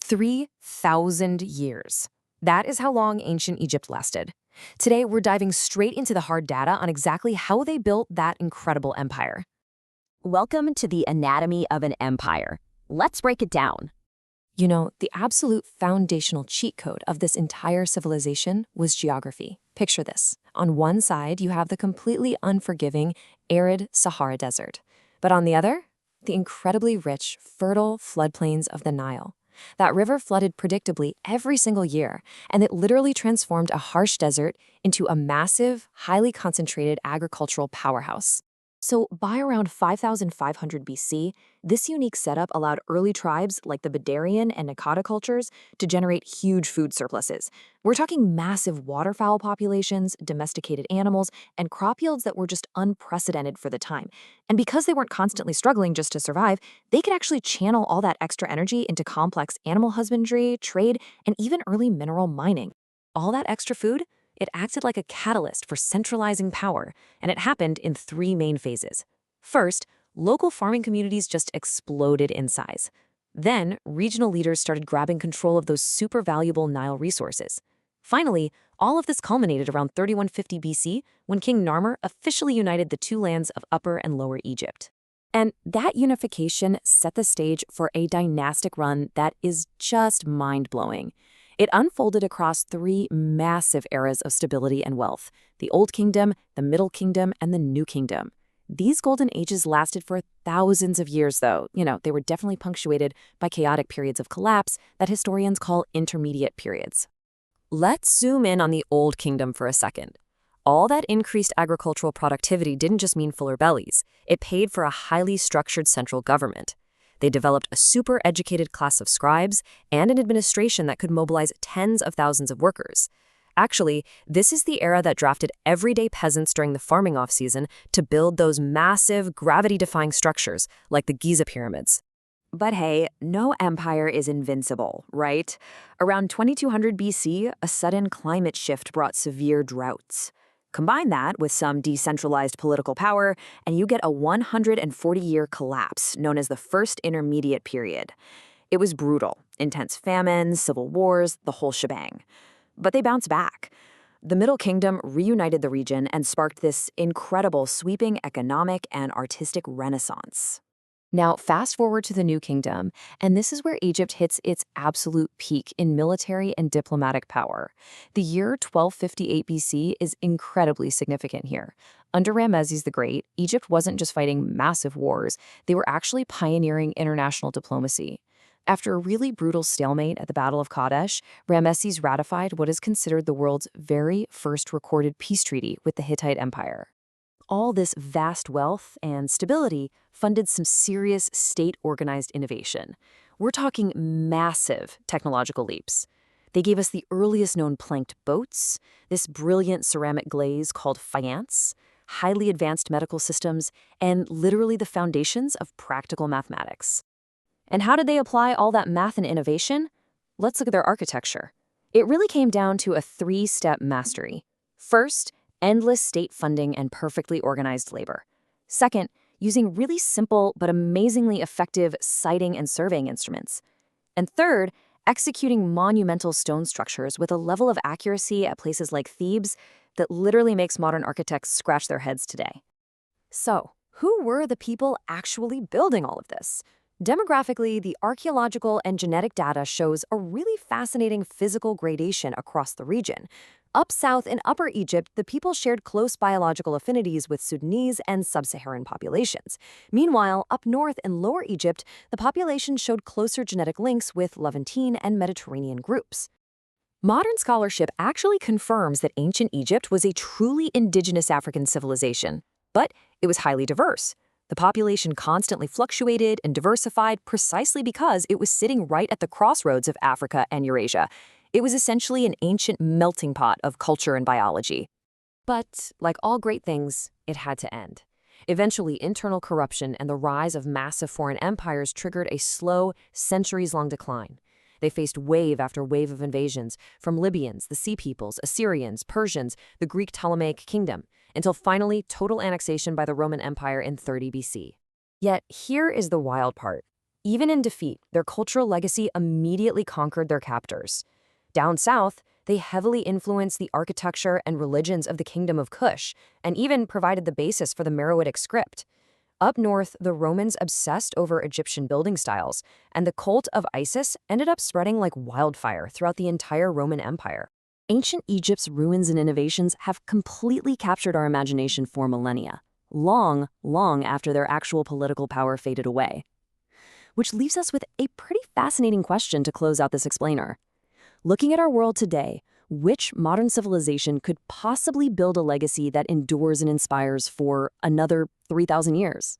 3,000 years. That is how long ancient Egypt lasted. Today, we're diving straight into the hard data on exactly how they built that incredible empire. Welcome to the anatomy of an empire. Let's break it down. You know, the absolute foundational cheat code of this entire civilization was geography. Picture this. On one side, you have the completely unforgiving, arid Sahara Desert. But on the other, the incredibly rich, fertile floodplains of the Nile. That river flooded predictably every single year, and it literally transformed a harsh desert into a massive, highly concentrated agricultural powerhouse. So by around 5,500 BC, this unique setup allowed early tribes like the Badarian and Nakata cultures to generate huge food surpluses. We're talking massive waterfowl populations, domesticated animals, and crop yields that were just unprecedented for the time. And because they weren't constantly struggling just to survive, they could actually channel all that extra energy into complex animal husbandry, trade, and even early mineral mining. All that extra food? It acted like a catalyst for centralizing power, and it happened in three main phases. First, local farming communities just exploded in size. Then, regional leaders started grabbing control of those super valuable Nile resources. Finally, all of this culminated around 3150 BC when King Narmer officially united the two lands of Upper and Lower Egypt. And that unification set the stage for a dynastic run that is just mind-blowing. It unfolded across three massive eras of stability and wealth: the Old Kingdom, the Middle Kingdom, and the New Kingdom. These golden ages lasted for thousands of years, though. They were definitely punctuated by chaotic periods of collapse that historians call intermediate periods. Let's zoom in on the Old Kingdom for a second. All that increased agricultural productivity didn't just mean fuller bellies. It paid for a highly structured central government. They developed a super-educated class of scribes and an administration that could mobilize tens of thousands of workers. Actually, this is the era that drafted everyday peasants during the farming off-season to build those massive, gravity-defying structures like the Giza pyramids. But hey, no empire is invincible, right? Around 2200 BC, a sudden climate shift brought severe droughts. Combine that with some decentralized political power, and you get a 140-year collapse known as the First Intermediate Period. It was brutal: intense famines, civil wars, the whole shebang. But they bounced back. The Middle Kingdom reunited the region and sparked this incredible sweeping economic and artistic renaissance. Now, fast forward to the New Kingdom, and this is where Egypt hits its absolute peak in military and diplomatic power. The year 1258 BC is incredibly significant here. Under Ramesses the Great, Egypt wasn't just fighting massive wars, they were actually pioneering international diplomacy. After a really brutal stalemate at the Battle of Kadesh, Ramesses ratified what is considered the world's very first recorded peace treaty with the Hittite Empire. All this vast wealth and stability funded some serious state-organized innovation. We're talking massive technological leaps. They gave us the earliest known planked boats, this brilliant ceramic glaze called faience, highly advanced medical systems, and literally the foundations of practical mathematics. And how did they apply all that math and innovation? Let's look at their architecture. It really came down to a three-step mastery. First, endless state funding and perfectly organized labor. Second, using really simple but amazingly effective siting and surveying instruments. And third, executing monumental stone structures with a level of accuracy at places like Thebes that literally makes modern architects scratch their heads today. So, who were the people actually building all of this? Demographically, the archaeological and genetic data shows a really fascinating physical gradation across the region. Up south in Upper Egypt, the people shared close biological affinities with Sudanese and sub-Saharan populations. Meanwhile, up north in Lower Egypt, the population showed closer genetic links with Levantine and Mediterranean groups. Modern scholarship actually confirms that ancient Egypt was a truly indigenous African civilization, but it was highly diverse. The population constantly fluctuated and diversified precisely because it was sitting right at the crossroads of Africa and Eurasia. It was essentially an ancient melting pot of culture and biology. But, like all great things, it had to end. Eventually, internal corruption and the rise of massive foreign empires triggered a slow, centuries-long decline. They faced wave after wave of invasions from Libyans, the Sea Peoples, Assyrians, Persians, the Greek Ptolemaic kingdom, until finally total annexation by the Roman Empire in 30 BC. Yet here is the wild part. Even in defeat, their cultural legacy immediately conquered their captors. Down south, they heavily influenced the architecture and religions of the Kingdom of Kush, and even provided the basis for the Meroitic script. Up north, the Romans obsessed over Egyptian building styles, and the cult of Isis ended up spreading like wildfire throughout the entire Roman Empire. Ancient Egypt's ruins and innovations have completely captured our imagination for millennia, long after their actual political power faded away. Which leaves us with a pretty fascinating question to close out this explainer. Looking at our world today, which modern civilization could possibly build a legacy that endures and inspires for another 3,000 years?